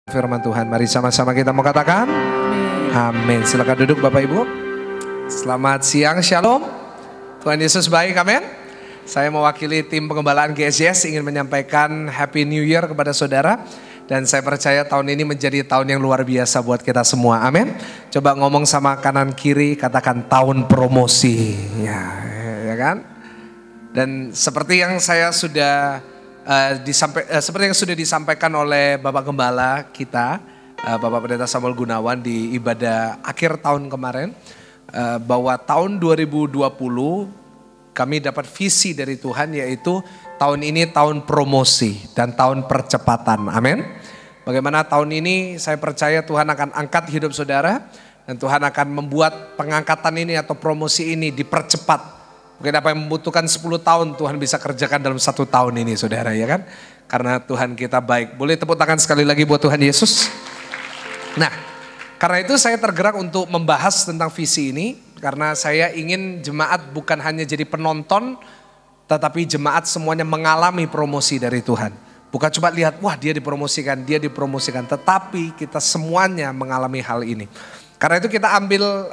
Firman Tuhan, mari sama-sama kita mau katakan amin. Silakan duduk Bapak Ibu. Selamat siang, shalom. Tuhan Yesus baik, amin. Saya mewakili tim pengembalaan GSJS ingin menyampaikan Happy New Year kepada saudara. Dan saya percaya tahun ini menjadi tahun yang luar biasa buat kita semua, amin. Coba ngomong sama kanan kiri, katakan tahun promosi, ya kan. Dan seperti yang saya sudah seperti yang sudah disampaikan oleh Bapak Gembala kita, Bapak Pendeta Samuel Gunawan di ibadah akhir tahun kemarin, bahwa tahun 2020 kami dapat visi dari Tuhan, yaitu tahun ini tahun promosi dan tahun percepatan, amin. Bagaimana tahun ini saya percaya Tuhan akan angkat hidup saudara, dan Tuhan akan membuat pengangkatan ini atau promosi ini dipercepat. Mungkin apa yang membutuhkan 10 tahun Tuhan bisa kerjakan dalam 1 tahun ini saudara, ya kan? Karena Tuhan kita baik. Boleh tepuk tangan sekali lagi buat Tuhan Yesus. Nah, karena itu saya tergerak untuk membahas tentang visi ini. Karena saya ingin jemaat bukan hanya jadi penonton, tetapi jemaat semuanya mengalami promosi dari Tuhan. Bukan cuma lihat, wah dia dipromosikan. Tetapi kita semuanya mengalami hal ini. Karena itu kita ambil...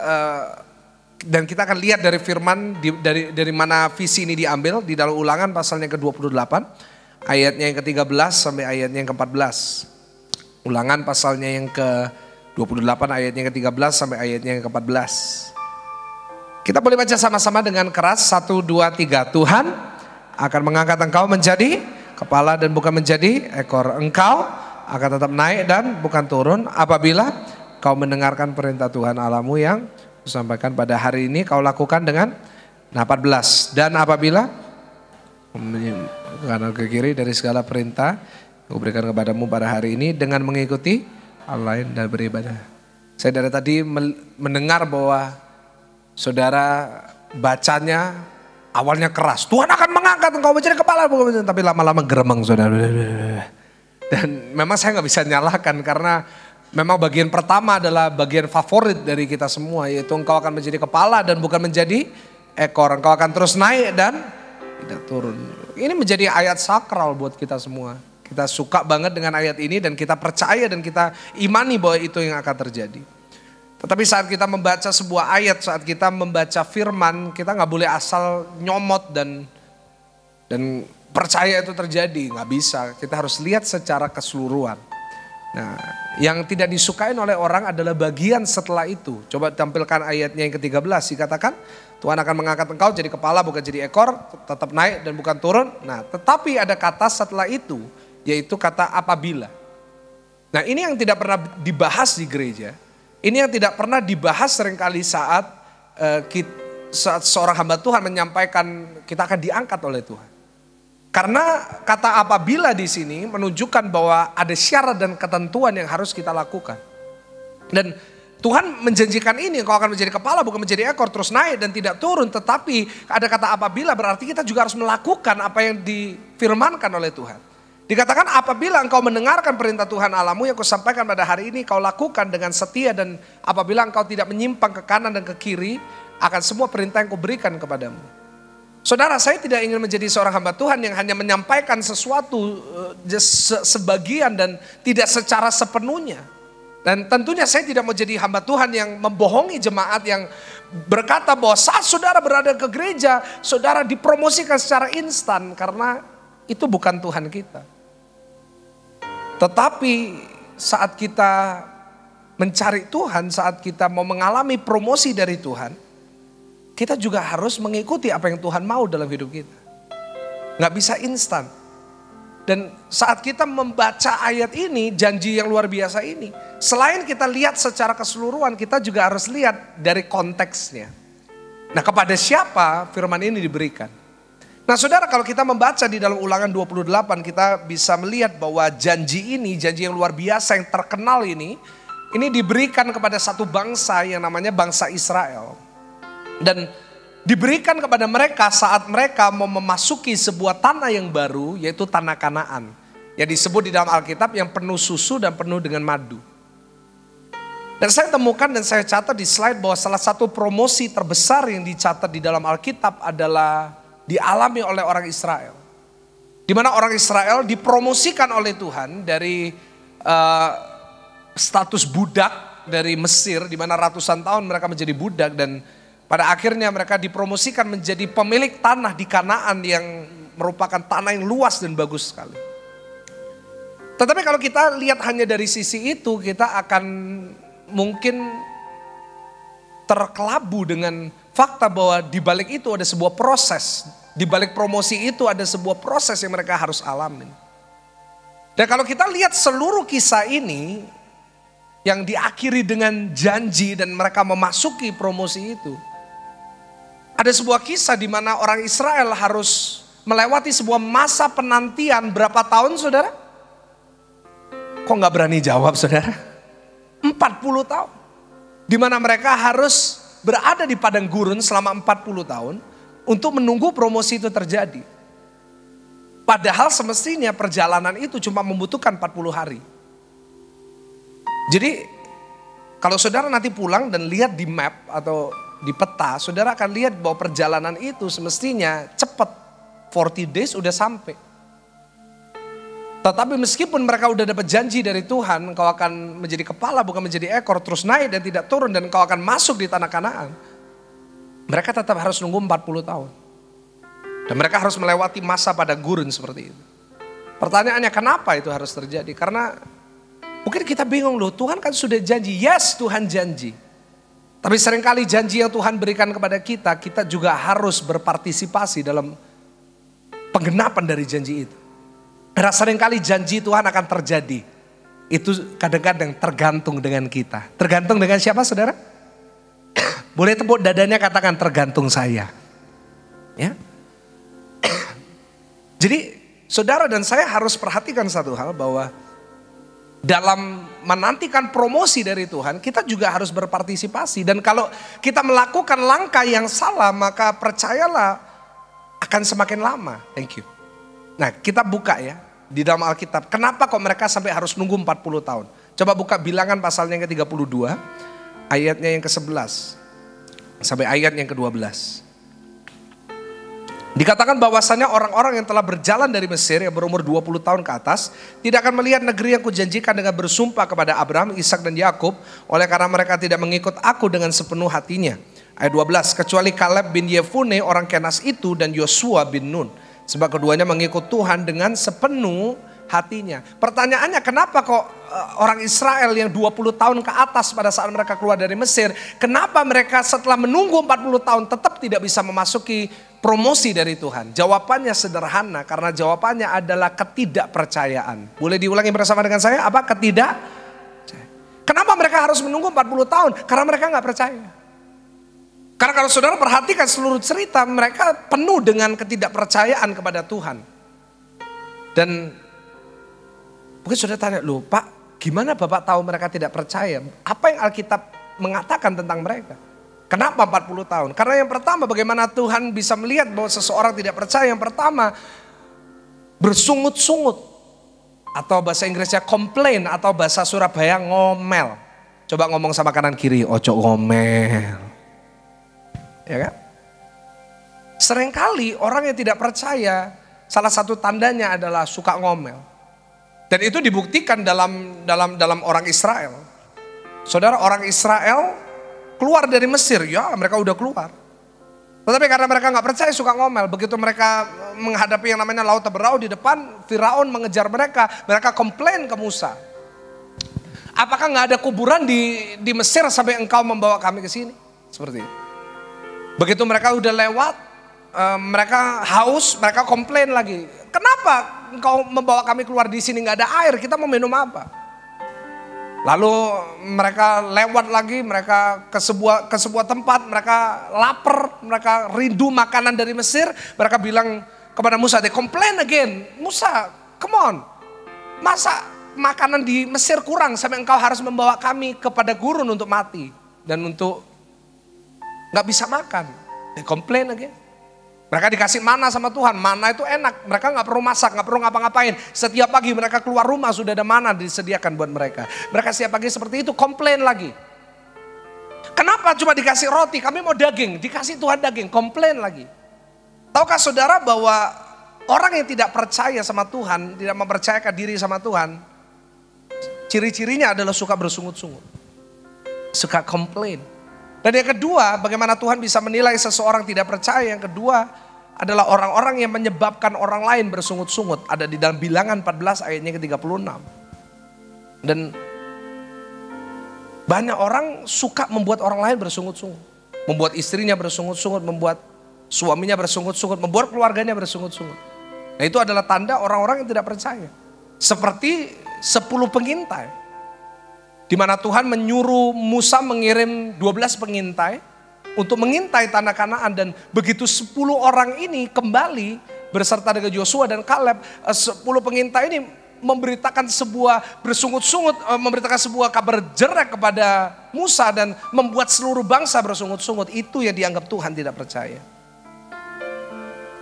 dan kita akan lihat dari firman dari mana visi ini diambil di dalam Ulangan pasalnya ke-28 ayatnya yang ke-13 sampai ayatnya yang ke-14. Ulangan pasalnya yang ke-28 ayatnya yang ke-13 sampai ayatnya yang ke-14. Kita boleh baca sama-sama dengan keras. 1, 2, 3. Tuhan akan mengangkat engkau menjadi kepala dan bukan menjadi ekor. Engkau akan tetap naik dan bukan turun apabila kau mendengarkan perintah Tuhan Allahmu yang sampaikan pada hari ini kau lakukan dengan 14. Dan apabila kanan ke kiri dari segala perintah aku berikan kepadamu pada hari ini dengan mengikuti hal lain dan beribadah. Saya dari tadi mendengar bahwa saudara bacanya awalnya keras. Tuhan akan mengangkat engkau menjadi kepala, tapi lama-lama geremeng saudara. Dan memang saya nggak bisa nyalahkan karena memang bagian pertama adalah bagian favorit dari kita semua, yaitu engkau akan menjadi kepala dan bukan menjadi ekor. Engkau akan terus naik dan tidak turun. Ini menjadi ayat sakral buat kita semua. Kita suka banget dengan ayat ini dan kita percaya dan kita imani bahwa itu yang akan terjadi. Tetapi saat kita membaca sebuah ayat, saat kita membaca firman, kita nggak boleh asal nyomot dan percaya itu terjadi. Nggak bisa, kita harus lihat secara keseluruhan. Nah, yang tidak disukain oleh orang adalah bagian setelah itu. Coba tampilkan ayatnya yang ke-13. Dikatakan, Tuhan akan mengangkat engkau jadi kepala bukan jadi ekor, tetap naik dan bukan turun. Nah, tetapi ada kata setelah itu, yaitu kata apabila. Nah, ini yang tidak pernah dibahas di gereja. Ini yang tidak pernah dibahas seringkali saat seorang hamba Tuhan menyampaikan kita akan diangkat oleh Tuhan. Karena kata apabila di sini menunjukkan bahwa ada syarat dan ketentuan yang harus kita lakukan. Dan Tuhan menjanjikan ini, engkau akan menjadi kepala bukan menjadi ekor, terus naik dan tidak turun. Tetapi ada kata apabila, berarti kita juga harus melakukan apa yang difirmankan oleh Tuhan. Dikatakan apabila engkau mendengarkan perintah Tuhan Allahmu yang kusampaikan pada hari ini, kau lakukan dengan setia, dan apabila engkau tidak menyimpang ke kanan dan ke kiri akan semua perintah yang kuberikan kepadamu. Saudara, saya tidak ingin menjadi seorang hamba Tuhan yang hanya menyampaikan sesuatu sebagian dan tidak secara sepenuhnya. Dan tentunya saya tidak mau jadi hamba Tuhan yang membohongi jemaat yang berkata bahwa saat saudara berada ke gereja, saudara dipromosikan secara instan, karena itu bukan Tuhan kita. Tetapi saat kita mencari Tuhan, saat kita mau mengalami promosi dari Tuhan, kita juga harus mengikuti apa yang Tuhan mau dalam hidup kita. Nggak bisa instan. Dan saat kita membaca ayat ini, janji yang luar biasa ini, selain kita lihat secara keseluruhan, kita juga harus lihat dari konteksnya. Nah, kepada siapa firman ini diberikan? Nah, saudara, kalau kita membaca di dalam Ulangan 28, kita bisa melihat bahwa janji ini, janji yang luar biasa yang terkenal ini diberikan kepada satu bangsa yang namanya bangsa Israel. Dan diberikan kepada mereka saat mereka mau memasuki sebuah tanah yang baru, yaitu tanah Kanaan. Yang disebut di dalam Alkitab yang penuh susu dan penuh dengan madu. Dan saya temukan dan saya catat di slide bahwa salah satu promosi terbesar yang dicatat di dalam Alkitab adalah dialami oleh orang Israel. Di mana orang Israel dipromosikan oleh Tuhan dari status budak dari Mesir, di mana ratusan tahun mereka menjadi budak, dan pada akhirnya mereka dipromosikan menjadi pemilik tanah di Kanaan yang merupakan tanah yang luas dan bagus sekali. Tetapi kalau kita lihat hanya dari sisi itu, kita akan mungkin terkelabu dengan fakta bahwa di balik itu ada sebuah proses. Di balik promosi itu ada sebuah proses yang mereka harus alami. Dan kalau kita lihat seluruh kisah ini yang diakhiri dengan janji dan mereka memasuki promosi itu, ada sebuah kisah di mana orang Israel harus melewati sebuah masa penantian berapa tahun, saudara? Kok nggak berani jawab, saudara? 40 tahun. Di mana mereka harus berada di padang gurun selama 40 tahun untuk menunggu promosi itu terjadi. Padahal semestinya perjalanan itu cuma membutuhkan 40 hari. Jadi kalau saudara nanti pulang dan lihat di map atau di peta, saudara akan lihat bahwa perjalanan itu semestinya cepat. 40 days udah sampai. Tetapi meskipun mereka udah dapat janji dari Tuhan, engkau akan menjadi kepala bukan menjadi ekor, terus naik dan tidak turun, dan engkau akan masuk di tanah Kanaan, mereka tetap harus nunggu 40 tahun. Dan mereka harus melewati masa pada gurun seperti itu. Pertanyaannya, kenapa itu harus terjadi? Karena mungkin kita bingung, loh, Tuhan kan sudah janji. Yes, Tuhan janji. Tapi seringkali janji yang Tuhan berikan kepada kita, kita juga harus berpartisipasi dalam penggenapan dari janji itu. Karena seringkali janji Tuhan akan terjadi. Itu kadang-kadang tergantung dengan kita. Tergantung dengan siapa, saudara? Boleh tepuk dadanya, katakan tergantung saya. Ya. Jadi saudara dan saya harus perhatikan satu hal, bahwa dalam menantikan promosi dari Tuhan, kita juga harus berpartisipasi. Dan kalau kita melakukan langkah yang salah, maka percayalah akan semakin lama. Thank you. Nah, kita buka ya di dalam Alkitab. Kenapa kok mereka sampai harus nunggu 40 tahun? Coba buka Bilangan pasalnya yang ke-32, ayatnya yang ke-11 sampai ayat yang ke-12. Dikatakan bahwasannya orang-orang yang telah berjalan dari Mesir yang berumur 20 tahun ke atas tidak akan melihat negeri yang kujanjikan dengan bersumpah kepada Abraham, Ishak dan Yakub, oleh karena mereka tidak mengikut aku dengan sepenuh hatinya. Ayat 12, kecuali Kaleb bin Yefune orang Kenas itu dan Yosua bin Nun, sebab keduanya mengikut Tuhan dengan sepenuh hatinya. Pertanyaannya, kenapa kok orang Israel yang 20 tahun ke atas pada saat mereka keluar dari Mesir, kenapa mereka setelah menunggu 40 tahun tetap tidak bisa memasuki promosi dari Tuhan? Jawabannya sederhana, karena jawabannya adalah ketidakpercayaan. Boleh diulangi bersama dengan saya? Apa? Kenapa mereka harus menunggu 40 tahun? Karena mereka nggak percaya. Karena kalau saudara perhatikan seluruh cerita, mereka penuh dengan ketidakpercayaan kepada Tuhan. Dan mungkin saudara tanya, loh Pak, gimana Bapak tahu mereka tidak percaya? Apa yang Alkitab mengatakan tentang mereka? Kenapa 40 tahun? Karena yang pertama, bagaimana Tuhan bisa melihat bahwa seseorang tidak percaya? Yang pertama, bersungut-sungut. Atau bahasa Inggrisnya komplain, atau bahasa Surabaya ngomel. Coba ngomong sama kanan kiri, ojo ngomel. Ya kan? Seringkali orang yang tidak percaya, salah satu tandanya adalah suka ngomel. Dan itu dibuktikan dalam orang Israel. Saudara, orang Israel keluar dari Mesir, ya mereka udah keluar. Tetapi karena mereka nggak percaya, suka ngomel. Begitu mereka menghadapi yang namanya Laut Teberau di depan, Firaun mengejar mereka. Mereka komplain ke Musa. Apakah nggak ada kuburan di Mesir sampai engkau membawa kami ke sini? Seperti itu. Begitu mereka udah lewat, mereka haus, mereka komplain lagi. Kenapa engkau membawa kami keluar di sini, nggak ada air, kita mau minum apa? Lalu mereka lewat lagi, mereka ke sebuah tempat, mereka lapar, mereka rindu makanan dari Mesir. Mereka bilang kepada Musa, they complain again. Musa, come on, masa makanan di Mesir kurang sampai engkau harus membawa kami kepada gurun untuk mati dan untuk nggak bisa makan? They complain again. Mereka dikasih mana sama Tuhan, mana itu enak, mereka nggak perlu masak, nggak perlu ngapa-ngapain. Setiap pagi mereka keluar rumah sudah ada mana disediakan buat mereka. Mereka setiap pagi seperti itu, komplain lagi. Kenapa cuma dikasih roti, kami mau daging, dikasih Tuhan daging, komplain lagi. Tahukah saudara bahwa orang yang tidak percaya sama Tuhan, tidak mempercayakan diri sama Tuhan, ciri-cirinya adalah suka bersungut-sungut. Suka komplain. Dan yang kedua, bagaimana Tuhan bisa menilai seseorang tidak percaya. Yang kedua adalah orang-orang yang menyebabkan orang lain bersungut-sungut. Ada di dalam Bilangan 14 ayatnya ke-36. Dan banyak orang suka membuat orang lain bersungut-sungut. Membuat istrinya bersungut-sungut, membuat suaminya bersungut-sungut, membuat keluarganya bersungut-sungut. Nah, itu adalah tanda orang-orang yang tidak percaya. Seperti 10 pengintai. Di mana Tuhan menyuruh Musa mengirim 12 pengintai untuk mengintai tanah Kanaan, dan begitu 10 orang ini kembali beserta dengan Yosua dan Kaleb, 10 pengintai ini memberitakan sebuah bersungut-sungut, memberitakan sebuah kabar jelek kepada Musa dan membuat seluruh bangsa bersungut-sungut. Itu yang dianggap Tuhan tidak percaya.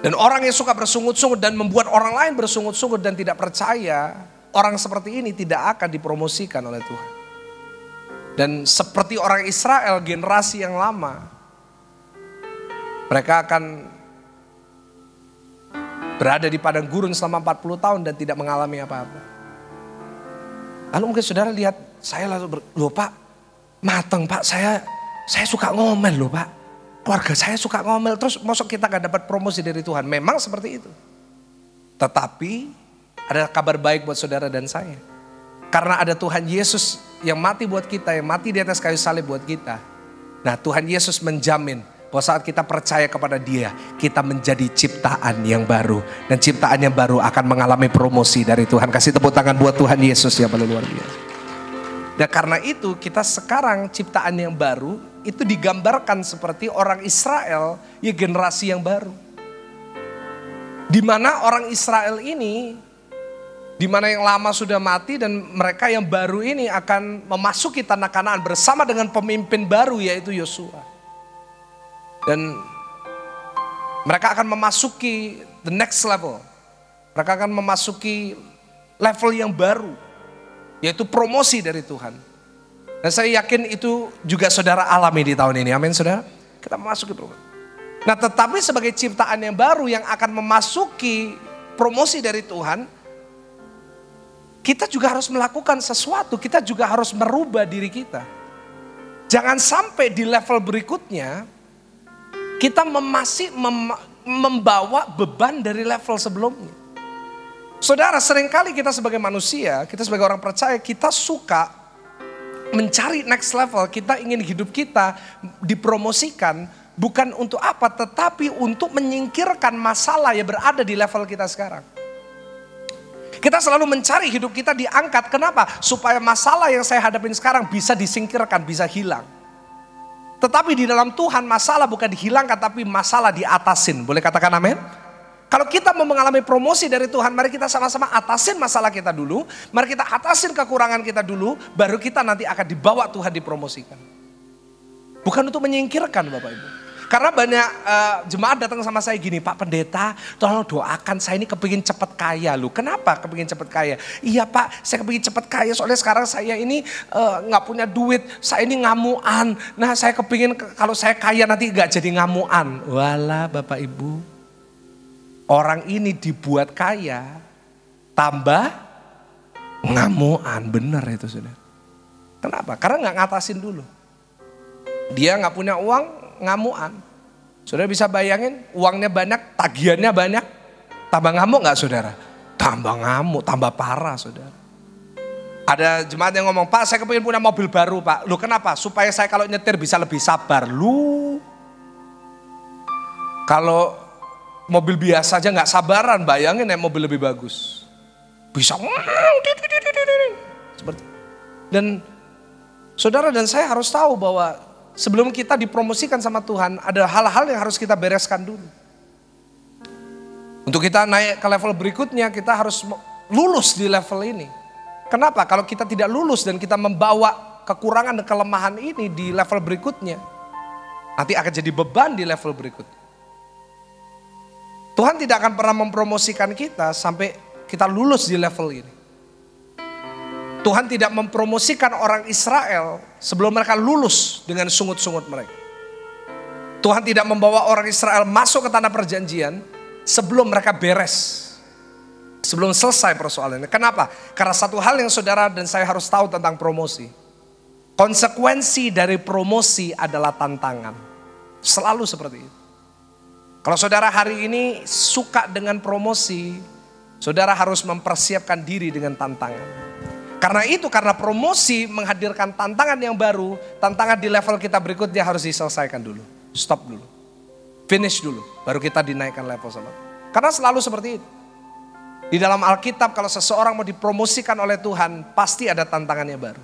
Dan orang yang suka bersungut-sungut dan membuat orang lain bersungut-sungut dan tidak percaya, orang seperti ini tidak akan dipromosikan oleh Tuhan. Dan seperti orang Israel generasi yang lama, mereka akan berada di padang gurun selama 40 tahun dan tidak mengalami apa-apa. Lalu mungkin saudara lihat, saya lalu loh Pak, mateng Pak, saya suka ngomel loh Pak. Keluarga saya suka ngomel, terus masuk kita gak dapat promosi dari Tuhan. Memang seperti itu. Tetapi ada kabar baik buat saudara dan saya. Karena ada Tuhan Yesus yang mati buat kita, yang mati di atas kayu salib buat kita. Nah, Tuhan Yesus menjamin bahwa saat kita percaya kepada Dia, kita menjadi ciptaan yang baru. Dan ciptaan yang baru akan mengalami promosi dari Tuhan. Kasih tepuk tangan buat Tuhan Yesus yang paling luar biasa. Dan karena itu kita sekarang ciptaan yang baru itu digambarkan seperti orang Israel, ya generasi yang baru. Di mana orang Israel ini, di mana yang lama sudah mati dan mereka yang baru ini akan memasuki tanah Kanaan bersama dengan pemimpin baru yaitu Yosua. Dan mereka akan memasuki the next level. Mereka akan memasuki level yang baru, yaitu promosi dari Tuhan. Dan saya yakin itu juga saudara alami di tahun ini. Amin saudara. Kita memasuki promosi. Nah, tetapi sebagai ciptaan yang baru yang akan memasuki promosi dari Tuhan, kita juga harus melakukan sesuatu. Kita juga harus merubah diri kita. Jangan sampai di level berikutnya kita membawa beban dari level sebelumnya. Saudara, seringkali kita sebagai manusia, kita sebagai orang percaya, kita suka mencari next level. Kita ingin hidup kita dipromosikan bukan untuk apa, tetapi untuk menyingkirkan masalah yang berada di level kita sekarang. Kita selalu mencari hidup kita diangkat. Kenapa? Supaya masalah yang saya hadapin sekarang bisa disingkirkan, bisa hilang. Tetapi di dalam Tuhan masalah bukan dihilangkan, tapi masalah diatasin. Boleh katakan amin? Kalau kita mau mengalami promosi dari Tuhan, mari kita sama-sama atasin masalah kita dulu. Mari kita atasin kekurangan kita dulu, baru kita nanti akan dibawa Tuhan dipromosikan. Bukan untuk menyingkirkan Bapak Ibu. Karena banyak jemaat datang sama saya gini, Pak Pendeta, tolong doakan saya ini kepingin cepat kaya loh. Kenapa kepingin cepat kaya? Iya Pak, saya kepingin cepat kaya soalnya sekarang saya ini gak punya duit, saya ini ngamuan. Nah saya kepingin kalau saya kaya nanti gak jadi ngamuan. Walah Bapak Ibu, orang ini dibuat kaya, tambah ngamuan, benar itu saudara. Kenapa? Karena gak ngatasin dulu. Dia gak punya uang, ngamuan. Saudara bisa bayangin, uangnya banyak, tagihannya banyak, tambah ngamuk gak saudara? Tambah ngamuk, tambah parah saudara. Ada jemaat yang ngomong, Pak saya kepingin punya mobil baru Pak. Loh kenapa? Supaya saya kalau nyetir bisa lebih sabar. Lu kalau mobil biasa aja gak sabaran, bayangin ya mobil lebih bagus. Bisa seperti. Dan saudara dan saya harus tahu bahwa sebelum kita dipromosikan sama Tuhan, ada hal-hal yang harus kita bereskan dulu. Untuk kita naik ke level berikutnya, kita harus lulus di level ini. Kenapa? Kalau kita tidak lulus dan kita membawa kekurangan dan kelemahan ini di level berikutnya, nanti akan jadi beban di level berikutnya. Tuhan tidak akan pernah mempromosikan kita sampai kita lulus di level ini. Tuhan tidak mempromosikan orang Israel sebelum mereka lulus dengan sungut-sungut mereka. Tuhan tidak membawa orang Israel masuk ke tanah perjanjian sebelum mereka beres. Sebelum selesai persoalannya. Kenapa? Karena satu hal yang saudara dan saya harus tahu tentang promosi. Konsekuensi dari promosi adalah tantangan. Selalu seperti itu. Kalau saudara hari ini suka dengan promosi, saudara harus mempersiapkan diri dengan tantangan. Karena promosi menghadirkan tantangan yang baru, tantangan di level kita berikutnya harus diselesaikan dulu. Stop dulu. Finish dulu, baru kita dinaikkan level sama. Karena selalu seperti itu. Di dalam Alkitab kalau seseorang mau dipromosikan oleh Tuhan, pasti ada tantangannya baru.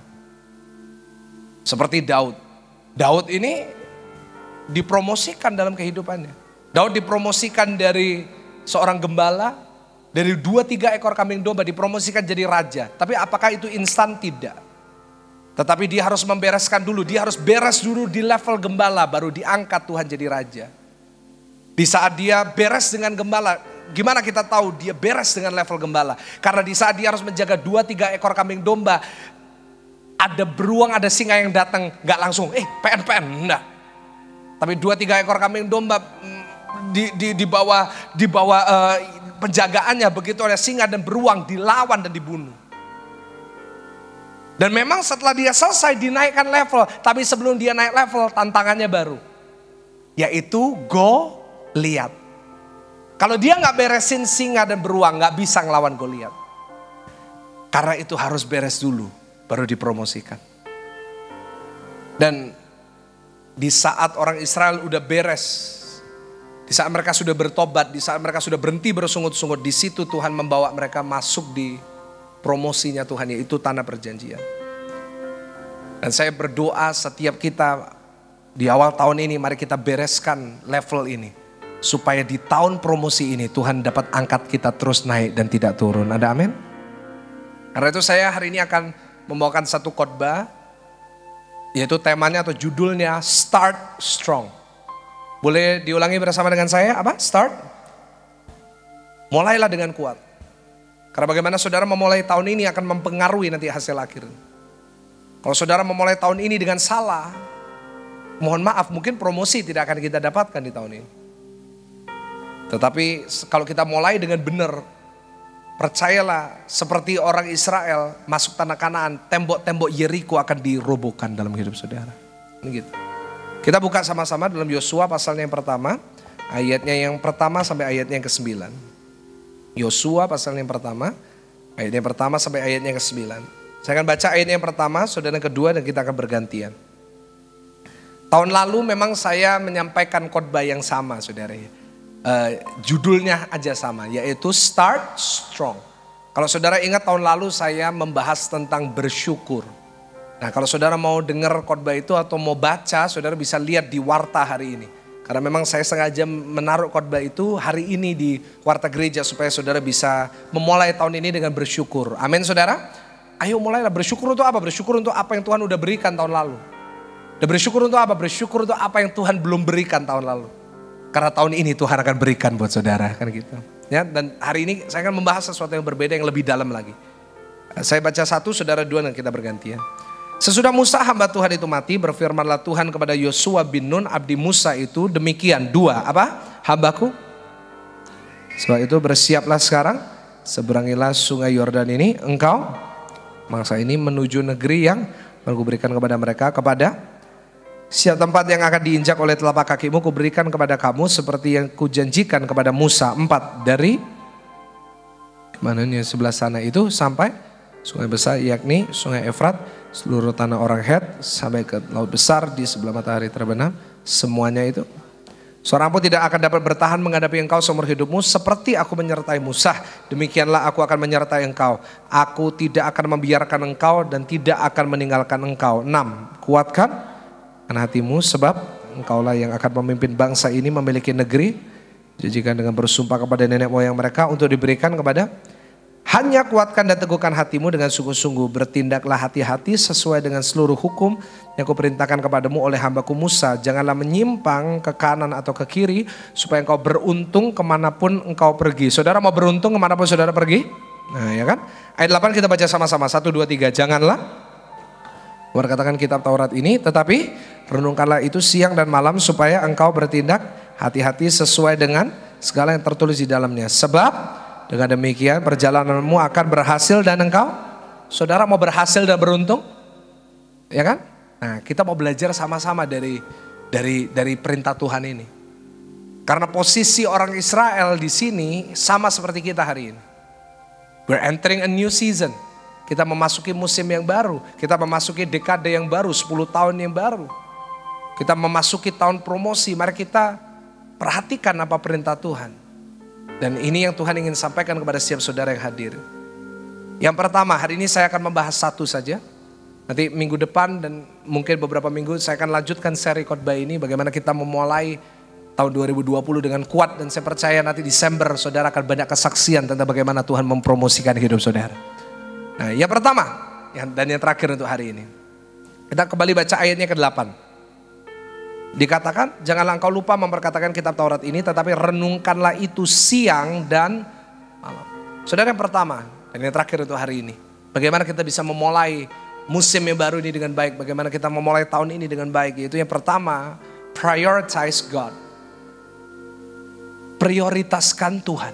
Seperti Daud. Daud ini dipromosikan dalam kehidupannya. Daud dipromosikan dari seorang gembala, dari 2-3 ekor kambing domba dipromosikan jadi raja. Tapi apakah itu instan? Tidak. Tetapi dia harus membereskan dulu, dia harus beres dulu di level gembala, baru diangkat Tuhan jadi raja. Di saat dia beres dengan gembala, gimana kita tahu dia beres dengan level gembala? Karena di saat dia harus menjaga 2-3 ekor kambing domba, ada beruang, ada singa yang datang, gak langsung, PN, enggak. Tapi 2-3 ekor kambing domba di bawah penjagaannya, begitu ada singa dan beruang dilawan dan dibunuh. Dan memang setelah dia selesai dinaikkan level, tapi sebelum dia naik level tantangannya baru, yaitu Goliat. Kalau dia nggak beresin singa dan beruang, nggak bisa ngelawan Goliat. Karena itu harus beres dulu, baru dipromosikan. Dan di saat orang Israel udah beres, di saat mereka sudah bertobat, di saat mereka sudah berhenti bersungut-sungut, di situ Tuhan membawa mereka masuk di promosinya Tuhan, yaitu tanah perjanjian. Dan saya berdoa setiap kita di awal tahun ini, mari kita bereskan level ini. Supaya di tahun promosi ini Tuhan dapat angkat kita terus naik dan tidak turun. Ada amin? Karena itu saya hari ini akan membawakan satu khotbah, yaitu temanya atau judulnya Start Strong. Boleh diulangi bersama dengan saya? Apa? Start. Mulailah dengan kuat. Karena bagaimana saudara memulai tahun ini akan mempengaruhi nanti hasil akhir. Kalau saudara memulai tahun ini dengan salah, mohon maaf, mungkin promosi tidak akan kita dapatkan di tahun ini. Tetapi kalau kita mulai dengan benar, percayalah seperti orang Israel masuk tanah Kanaan, tembok-tembok Yeriko akan dirobohkan dalam hidup saudara. Ini gitu. Kita buka sama-sama dalam Yosua pasalnya yang pertama, ayatnya yang pertama sampai ayatnya yang ke-9. Yosua pasalnya yang pertama, ayatnya yang pertama sampai ayatnya yang ke-9. Saya akan baca ayatnya yang pertama, saudara yang kedua, dan kita akan bergantian. Tahun lalu memang saya menyampaikan khotbah yang sama, saudara. Judulnya aja sama, yaitu Start Strong. Kalau saudara ingat tahun lalu saya membahas tentang bersyukur. Nah, kalau saudara mau dengar khotbah itu atau mau baca, saudara bisa lihat di warta hari ini. Karena memang saya sengaja menaruh khotbah itu hari ini di warta gereja supaya saudara bisa memulai tahun ini dengan bersyukur. Amin saudara? Ayo mulailah bersyukur untuk apa? Bersyukur untuk apa yang Tuhan udah berikan tahun lalu. Dan bersyukur untuk apa? Bersyukur untuk apa yang Tuhan belum berikan tahun lalu. Karena tahun ini Tuhan akan berikan buat saudara, kan gitu. Ya, dan hari ini saya akan membahas sesuatu yang berbeda, yang lebih dalam lagi. Saya baca satu, saudara dua, dan kita bergantian. Sesudah Musa hamba Tuhan itu mati, berfirmanlah Tuhan kepada Yosua bin Nun abdi Musa itu demikian. Dua, apa? Hambaku. Sebab itu bersiaplah sekarang, seberangilah sungai Yordan ini, engkau, bangsa ini menuju negeri yang aku berikan kepada mereka, kepada setiap tempat yang akan diinjak oleh telapak kakimu kuberikan kepada kamu seperti yang kujanjikan kepada Musa. 4, dari mana nih sebelah sana itu sampai sungai besar, yakni sungai Efrat, seluruh tanah orang Het sampai ke laut besar di sebelah matahari terbenam, semuanya itu. Seorang pun tidak akan dapat bertahan menghadapi engkau seumur hidupmu, seperti aku menyertai Musa, demikianlah aku akan menyertai engkau. Aku tidak akan membiarkan engkau dan tidak akan meninggalkan engkau. 6, kuatkan hatimu sebab engkaulah yang akan memimpin bangsa ini memiliki negeri, janjikan dengan bersumpah kepada nenek moyang mereka untuk diberikan kepada. Hanya kuatkan dan teguhkan hatimu dengan sungguh-sungguh, bertindaklah hati-hati sesuai dengan seluruh hukum yang kuperintahkan kepadamu oleh hambaku Musa. Janganlah menyimpang ke kanan atau ke kiri, supaya engkau beruntung kemanapun engkau pergi. Saudara mau beruntung kemanapun saudara pergi? Nah ya kan? Ayat 8 kita baca sama-sama, 1, 2, 3. Janganlah, katakan kitab Taurat ini, tetapi renungkanlah itu siang dan malam, supaya engkau bertindak hati-hati sesuai dengan segala yang tertulis di dalamnya. Sebab Dengan demikian perjalananmu akan berhasil dan engkau, saudara mau berhasil dan beruntung? Ya kan? Nah, kita mau belajar sama-sama dari perintah Tuhan ini. Karena posisi orang Israel di sini sama seperti kita hari ini. We're entering a new season. Kita memasuki musim yang baru. Kita memasuki dekade yang baru, 10 tahun yang baru. Kita memasuki tahun promosi. Mari kita perhatikan apa perintah Tuhan. Dan ini yang Tuhan ingin sampaikan kepada setiap saudara yang hadir. Yang pertama, hari ini saya akan membahas satu saja. Nanti minggu depan dan mungkin beberapa minggu saya akan lanjutkan seri khotbah ini. Bagaimana kita memulai tahun 2020 dengan kuat. Dan saya percaya nanti Desember saudara akan banyak kesaksian tentang bagaimana Tuhan mempromosikan hidup saudara. Nah, yang pertama dan yang terakhir untuk hari ini. Kita kembali baca ayatnya ke-8. Dikatakan, janganlah engkau lupa memperkatakan kitab Taurat ini, tetapi renungkanlah itu siang dan malam. Saudara, yang pertama dan yang terakhir untuk hari ini. Bagaimana kita bisa memulai musim yang baru ini dengan baik. Bagaimana kita memulai tahun ini dengan baik. Yaitu yang pertama, prioritize God. Prioritaskan Tuhan.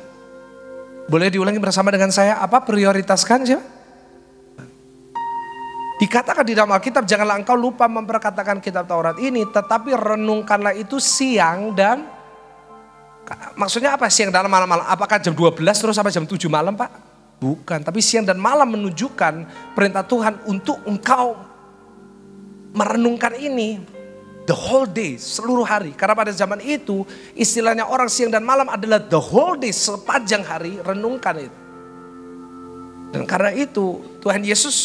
Boleh diulangi bersama dengan saya, apa prioritaskan siapa? Dikatakan di dalam Alkitab, janganlah engkau lupa memperkatakan kitab Taurat ini, tetapi renungkanlah itu siang dan, maksudnya apa siang dan malam? Apakah jam 12 terus sampai jam 7 malam Pak? Bukan, tapi siang dan malam menunjukkan perintah Tuhan untuk engkau merenungkan ini the whole day, seluruh hari. Karena pada zaman itu istilahnya orang siang dan malam adalah the whole day, sepanjang hari renungkan itu. Dan karena itu Tuhan Yesus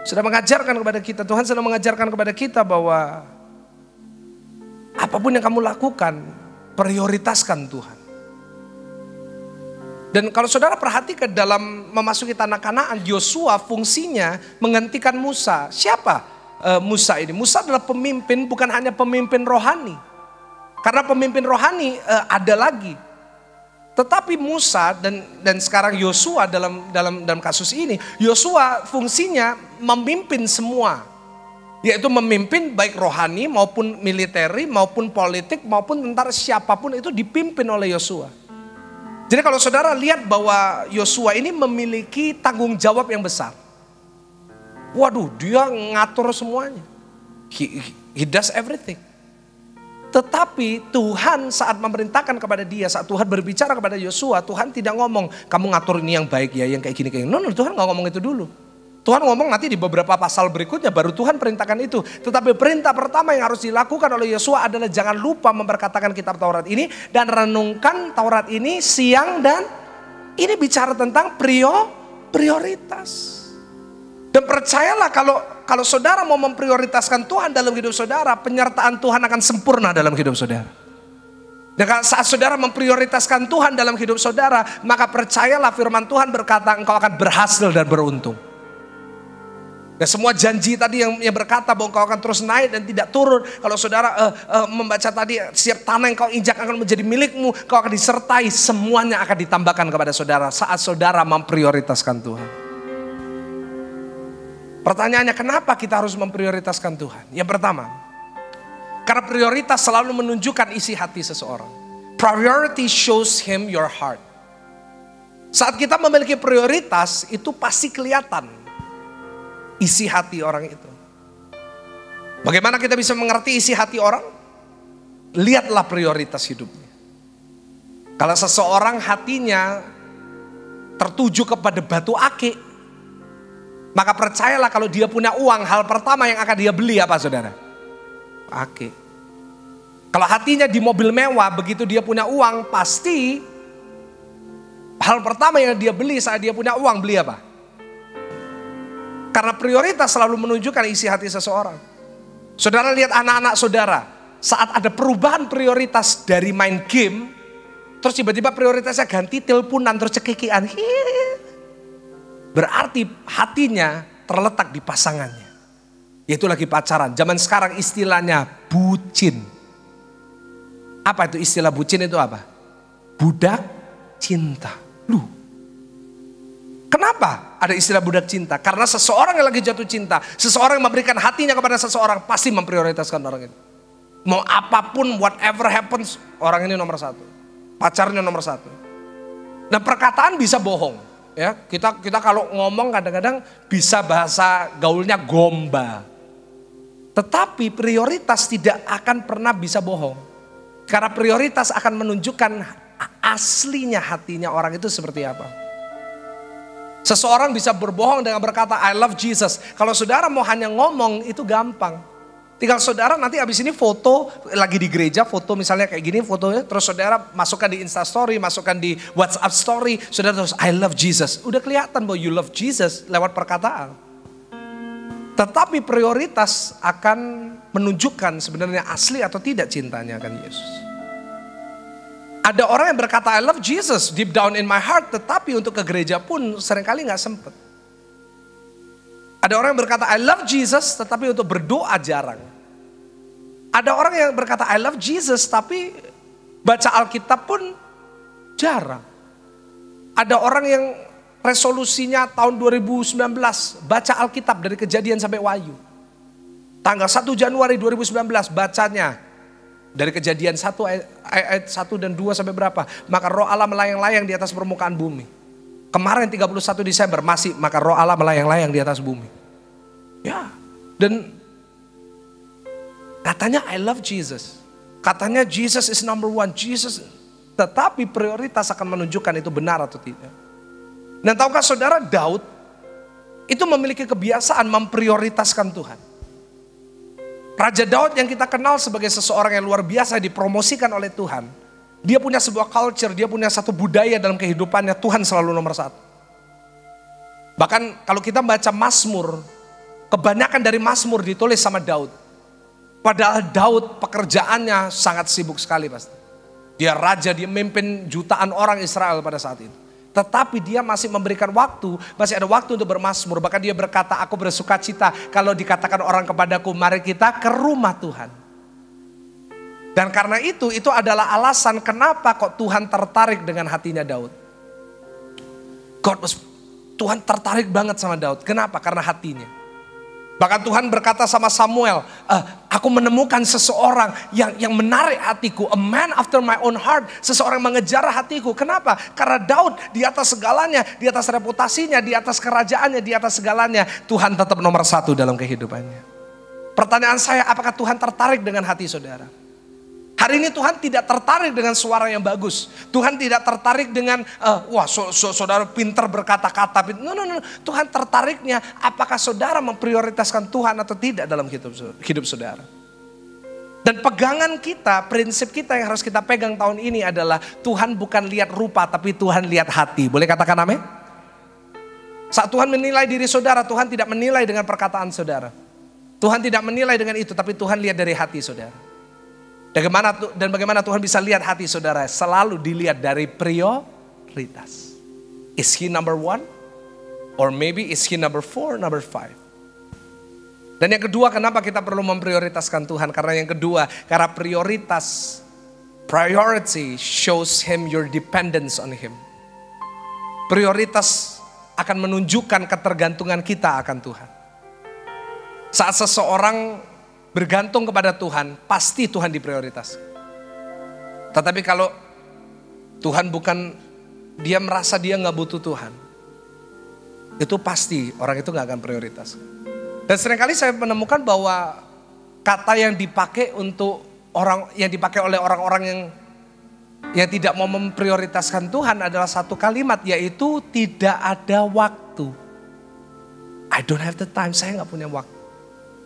sudah mengajarkan kepada kita, Tuhan sudah mengajarkan kepada kita bahwa apapun yang kamu lakukan, prioritaskan Tuhan. Dan kalau saudara perhatikan dalam memasuki tanah Kanaan, Yosua fungsinya menggantikan Musa. Siapa Musa ini? Musa adalah pemimpin, bukan hanya pemimpin rohani. Karena pemimpin rohani ada lagi. Tetapi Musa dan sekarang Yosua dalam kasus ini, Yosua fungsinya memimpin semua. Yaitu memimpin baik rohani maupun militeri maupun politik maupun tentara, siapapun itu dipimpin oleh Yosua. Jadi kalau saudara lihat bahwa Yosua ini memiliki tanggung jawab yang besar. Waduh, dia ngatur semuanya. He does everything. Tetapi Tuhan saat memerintahkan kepada dia, saat Tuhan berbicara kepada Yosua, Tuhan tidak ngomong, kamu ngatur ini yang baik ya, yang kayak gini. No, Tuhan gak ngomong itu dulu. Tuhan ngomong nanti di beberapa pasal berikutnya, baru Tuhan perintahkan itu. Tetapi perintah pertama yang harus dilakukan oleh Yosua adalah jangan lupa memperkatakan kitab Taurat ini, dan renungkan Taurat ini siang dan, ini bicara tentang prioritas. Dan percayalah kalau saudara mau memprioritaskan Tuhan dalam hidup saudara, penyertaan Tuhan akan sempurna dalam hidup saudara. Dan saat saudara memprioritaskan Tuhan dalam hidup saudara, maka percayalah firman Tuhan berkata engkau akan berhasil dan beruntung. Dan semua janji tadi yang berkata bahwa engkau akan terus naik dan tidak turun. Kalau saudara membaca tadi, setiap tanah yang kau injak akan menjadi milikmu, kau akan disertai, semuanya akan ditambahkan kepada saudara saat saudara memprioritaskan Tuhan. Pertanyaannya, kenapa kita harus memprioritaskan Tuhan? Yang pertama, karena prioritas selalu menunjukkan isi hati seseorang. Priority shows him your heart. Saat kita memiliki prioritas, itu pasti kelihatan isi hati orang itu. Bagaimana kita bisa mengerti isi hati orang? Lihatlah prioritas hidupnya. Kalau seseorang hatinya tertuju kepada batu akik, maka percayalah kalau dia punya uang, hal pertama yang akan dia beli apa saudara? Akik. Kalau hatinya di mobil mewah, begitu dia punya uang, pasti hal pertama yang dia beli saat dia punya uang, beli apa? Karena prioritas selalu menunjukkan isi hati seseorang. Saudara lihat anak-anak saudara, saat ada perubahan prioritas dari main game, terus tiba-tiba prioritasnya ganti teleponan, terus cekikian. Berarti hatinya terletak di pasangannya. Yaitu lagi pacaran. Zaman sekarang istilahnya bucin. Apa itu istilah bucin itu apa? Budak cinta. Loh. Kenapa ada istilah budak cinta? Karena seseorang yang lagi jatuh cinta, seseorang yang memberikan hatinya kepada seseorang, pasti memprioritaskan orang ini. Mau apapun, whatever happens, orang ini nomor satu. Pacarnya nomor satu. Nah, perkataan bisa bohong. Ya, kita kalau ngomong kadang-kadang bisa bahasa gaulnya gomba. Tetapi prioritas tidak akan pernah bisa bohong. Karena prioritas akan menunjukkan aslinya hatinya orang itu seperti apa. Seseorang bisa berbohong dengan berkata I love Jesus. Kalau saudara mau hanya ngomong itu gampang. Tinggal saudara nanti abis ini foto lagi di gereja, foto misalnya kayak gini fotonya, terus saudara masukkan di Insta Story, masukkan di WhatsApp Story, saudara terus I love Jesus. Udah kelihatan bahwa you love Jesus lewat perkataan. Tetapi prioritas akan menunjukkan sebenarnya asli atau tidak cintanya akan Yesus. Ada orang yang berkata I love Jesus deep down in my heart, tetapi untuk ke gereja pun seringkali gak sempet. Ada orang yang berkata I love Jesus tetapi untuk berdoa jarang. Ada orang yang berkata I love Jesus tapi baca Alkitab pun jarang. Ada orang yang resolusinya tahun 2019 baca Alkitab dari Kejadian sampai Wahyu. Tanggal 1 Januari 2019 bacanya dari Kejadian 1 ayat 1 dan 2 sampai berapa? Maka roh Allah melayang-layang di atas permukaan bumi. Kemarin 31 Desember masih maka roh Allah melayang-layang di atas bumi. Ya, dan katanya I love Jesus. Katanya Jesus is number one. Jesus, tetapi prioritas akan menunjukkan itu benar atau tidak. Dan tahukah saudara Daud itu memiliki kebiasaan memprioritaskan Tuhan. Raja Daud yang kita kenal sebagai seseorang yang luar biasa dipromosikan oleh Tuhan. Dia punya sebuah culture, dia punya satu budaya dalam kehidupannya, Tuhan selalu nomor satu. Bahkan kalau kita baca Mazmur, kebanyakan dari Mazmur ditulis sama Daud. Padahal Daud pekerjaannya sangat sibuk sekali pasti. Dia raja, dia memimpin jutaan orang Israel pada saat itu. Tetapi dia masih memberikan waktu, masih ada waktu untuk bermazmur. Bahkan dia berkata, aku bersuka cita kalau dikatakan orang kepadaku, mari kita ke rumah Tuhan. Dan karena itu adalah alasan kenapa kok Tuhan tertarik dengan hatinya Daud. Tuhan tertarik banget sama Daud. Kenapa? Karena hatinya. Bahkan Tuhan berkata sama Samuel, aku menemukan seseorang yang menarik hatiku. A man after my own heart. Seseorang mengejar hatiku. Kenapa? Karena Daud di atas segalanya, di atas reputasinya, di atas kerajaannya, di atas segalanya. Tuhan tetap nomor satu dalam kehidupannya. Pertanyaan saya, apakah Tuhan tertarik dengan hati saudara? Hari ini Tuhan tidak tertarik dengan suara yang bagus. Tuhan tidak tertarik dengan, saudara pintar berkata-kata. No. Tuhan tertariknya apakah saudara memprioritaskan Tuhan atau tidak dalam hidup saudara. Dan pegangan kita, prinsip kita yang harus kita pegang tahun ini adalah Tuhan bukan lihat rupa tapi Tuhan lihat hati. Boleh katakan amin? Saat Tuhan menilai diri saudara, Tuhan tidak menilai dengan perkataan saudara. Tuhan tidak menilai dengan itu, tapi Tuhan lihat dari hati saudara. Dan bagaimana Tuhan bisa lihat hati saudara? Selalu dilihat dari prioritas. Is he number one? Or maybe is he number 4, number 5? Dan yang kedua, kenapa kita perlu memprioritaskan Tuhan? Karena yang kedua, karena priority shows him your dependence on him. Prioritas akan menunjukkan ketergantungan kita akan Tuhan. Saat seseorang bergantung kepada Tuhan, pasti Tuhan diprioritaskan. Tetapi kalau Tuhan dia merasa dia gak butuh Tuhan, itu pasti orang itu gak akan prioritas. Dan seringkali saya menemukan bahwa kata yang dipakai oleh orang-orang yang tidak mau memprioritaskan Tuhan adalah satu kalimat, yaitu tidak ada waktu. I don't have the time, saya gak punya waktu.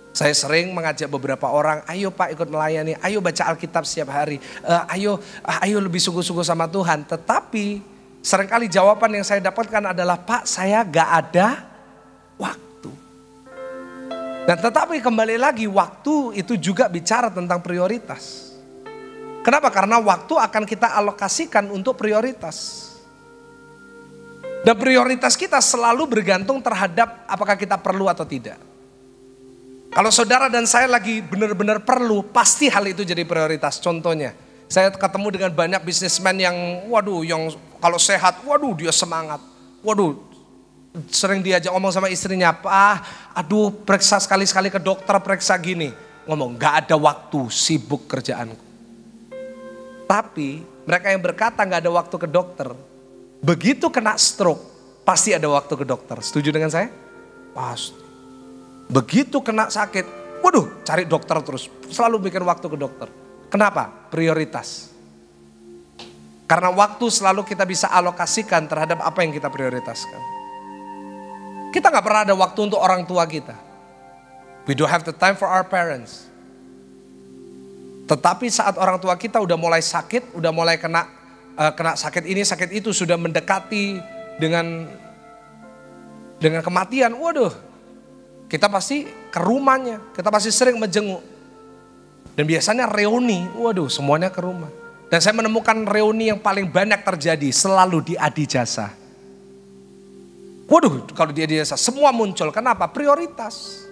Saya sering mengajak beberapa orang, ayo Pak ikut melayani, ayo baca Alkitab setiap hari, ayo lebih sungguh-sungguh sama Tuhan. Tetapi seringkali jawaban yang saya dapatkan adalah, Pak saya gak ada waktu. Dan tetapi kembali lagi, waktu itu juga bicara tentang prioritas. Kenapa? Karena waktu akan kita alokasikan untuk prioritas. Dan prioritas kita selalu bergantung terhadap apakah kita perlu atau tidak. Kalau saudara dan saya lagi benar-benar perlu, pasti hal itu jadi prioritas. Contohnya, saya ketemu dengan banyak bisnismen yang kalau sehat, dia semangat. Sering diajak ngomong sama istrinya, periksa sekali-sekali ke dokter, periksa gini. Ngomong, gak ada waktu, sibuk kerjaanku. Tapi mereka yang berkata gak ada waktu ke dokter, Begitu kena stroke, pasti ada waktu ke dokter. Setuju dengan saya? Pasti. Begitu kena sakit, waduh, cari dokter terus. Selalu bikin waktu ke dokter. Kenapa? Prioritas. Karena waktu selalu kita bisa alokasikan terhadap apa yang kita prioritaskan. Kita gak pernah ada waktu untuk orang tua kita. We don't have the time for our parents. Tetapi saat orang tua kita udah mulai sakit, udah mulai kena sakit ini, sakit itu, sudah mendekati dengan kematian, waduh, kita pasti ke rumahnya, kita pasti sering menjenguk. Dan biasanya reuni, waduh, semuanya ke rumah. Dan saya menemukan reuni yang paling banyak terjadi selalu di Adijasa. Waduh, kalau di Adijasa semua muncul, kenapa? Prioritas.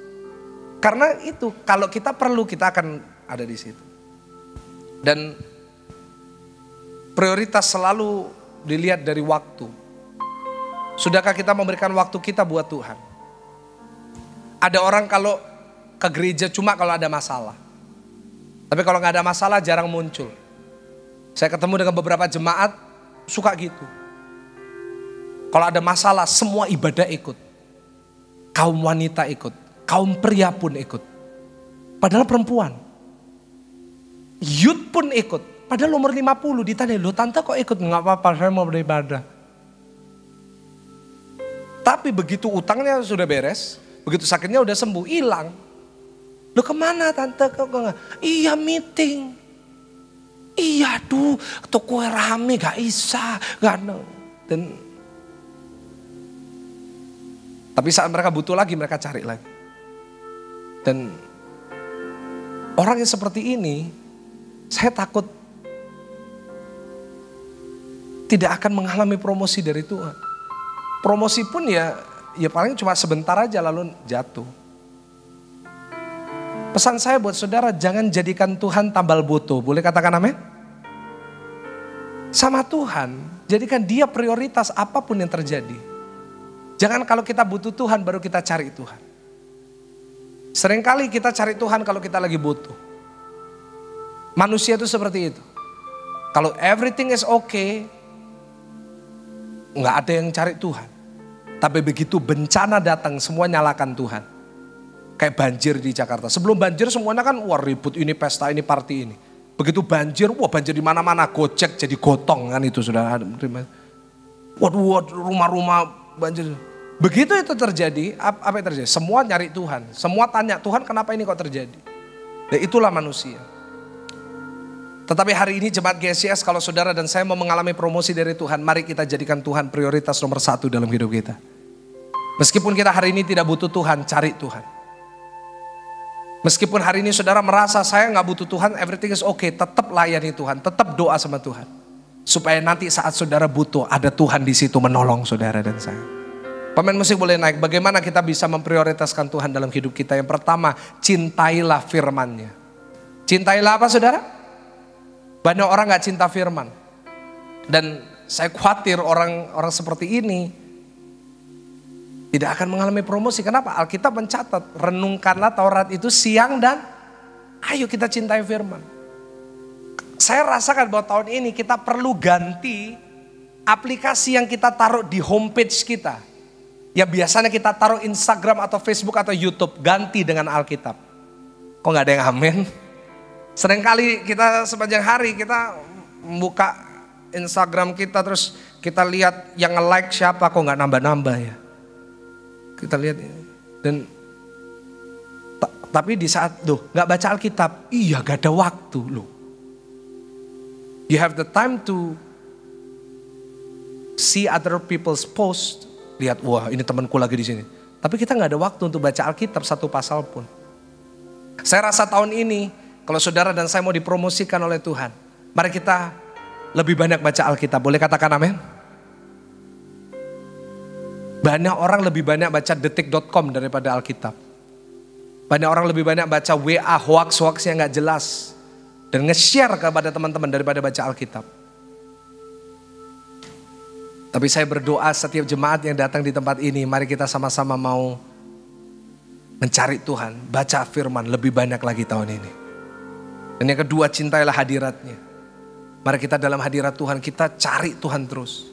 Karena itu, kalau kita perlu, kita akan ada di situ. Dan prioritas selalu dilihat dari waktu. Sudahkah kita memberikan waktu kita buat Tuhan? Ada orang kalau ke gereja cuma kalau ada masalah. Tapi kalau gak ada masalah jarang muncul. Saya ketemu dengan beberapa jemaat suka gitu. Kalau ada masalah semua ibadah ikut. Kaum wanita ikut. Kaum pria pun ikut. Padahal perempuan. Youth pun ikut. Padahal umur 50 ditanya, loh tante kok ikut? Gak apa-apa, saya mau beribadah. Tapi begitu utangnya sudah beres, begitu sakitnya udah sembuh, hilang. Loh kemana tante? Kok gak? Iya meeting. Iya tuh, toko rame gak bisa. Gak no. Tapi saat mereka butuh lagi, mereka cari lagi. Dan orang yang seperti ini, saya takut tidak akan mengalami promosi dari Tuhan. Promosi pun ya paling cuma sebentar aja lalu jatuh. Pesan saya buat saudara, jangan jadikan Tuhan tambal butuh. Boleh katakan amin? Sama Tuhan, jadikan dia prioritas apapun yang terjadi. Jangan kalau kita butuh Tuhan baru kita cari Tuhan. Seringkali kita cari Tuhan kalau kita lagi butuh. Manusia itu seperti itu. Kalau everything is okay, nggak ada yang cari Tuhan. Tapi begitu bencana datang, semua nyalakan Tuhan. Kayak banjir di Jakarta. Sebelum banjir semuanya kan wah ribut ini pesta ini party ini. Begitu banjir, wah banjir di mana-mana, Gojek jadi gotong kan itu sudah ada. Waduh rumah-rumah banjir. Begitu itu terjadi, apa yang terjadi? Semua nyari Tuhan. Semua tanya Tuhan kenapa ini kok terjadi? Dan itulah manusia. Tetapi hari ini jemaat GSCS, kalau saudara dan saya mau mengalami promosi dari Tuhan, mari kita jadikan Tuhan prioritas nomor 1 dalam hidup kita. Meskipun kita hari ini tidak butuh Tuhan, cari Tuhan. Meskipun hari ini saudara merasa saya gak butuh Tuhan, everything is okay, tetap layani Tuhan, tetap doa sama Tuhan. Supaya nanti saat saudara butuh, ada Tuhan di situ menolong saudara dan saya. Pemain musik boleh naik, bagaimana kita bisa memprioritaskan Tuhan dalam hidup kita? Yang pertama, cintailah firman-Nya. Cintailah apa saudara? Banyak orang gak cinta firman. Dan saya khawatir orang seperti ini tidak akan mengalami promosi. Kenapa? Alkitab mencatat, renungkanlah Taurat itu siang dan ayo kita cintai firman. Saya rasakan bahwa tahun ini kita perlu ganti aplikasi yang kita taruh di homepage kita. Yang biasanya kita taruh Instagram atau Facebook atau YouTube, ganti dengan Alkitab. Kok gak ada yang amin? Seringkali kita sepanjang hari kita membuka Instagram kita terus kita lihat yang nge-like siapa, kok gak nambah-nambah ya. Kita lihat dan tapi di saat gak baca Alkitab, iya gak ada waktu loh. You have the time to see other people's post, lihat wah ini temanku lagi di sini. Tapi kita gak ada waktu untuk baca Alkitab satu pasal pun. Saya rasa tahun ini kalau saudara dan saya mau dipromosikan oleh Tuhan, mari kita lebih banyak baca Alkitab. Boleh katakan amin? Banyak orang lebih banyak baca detik.com daripada Alkitab. Banyak orang lebih banyak baca WA, hoax yang gak jelas. Dan nge-share kepada teman-teman daripada baca Alkitab. Tapi saya berdoa setiap jemaat yang datang di tempat ini, mari kita sama-sama mau mencari Tuhan, baca firman lebih banyak lagi tahun ini. Dan yang kedua, cintailah hadiratnya. Mari kita dalam hadirat Tuhan, kita cari Tuhan terus.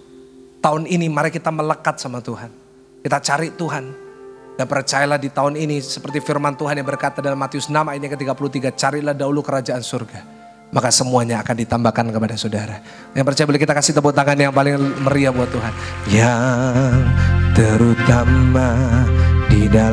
tahun ini mari kita melekat sama Tuhan. Kita cari Tuhan. Dan percayalah di tahun ini seperti firman Tuhan yang berkata dalam Matius 6 ayat yang ke-33. Carilah dahulu kerajaan surga. Maka semuanya akan ditambahkan kepada saudara. Yang percaya boleh kita kasih tepuk tangan yang paling meriah buat Tuhan. Yang terutama di dalam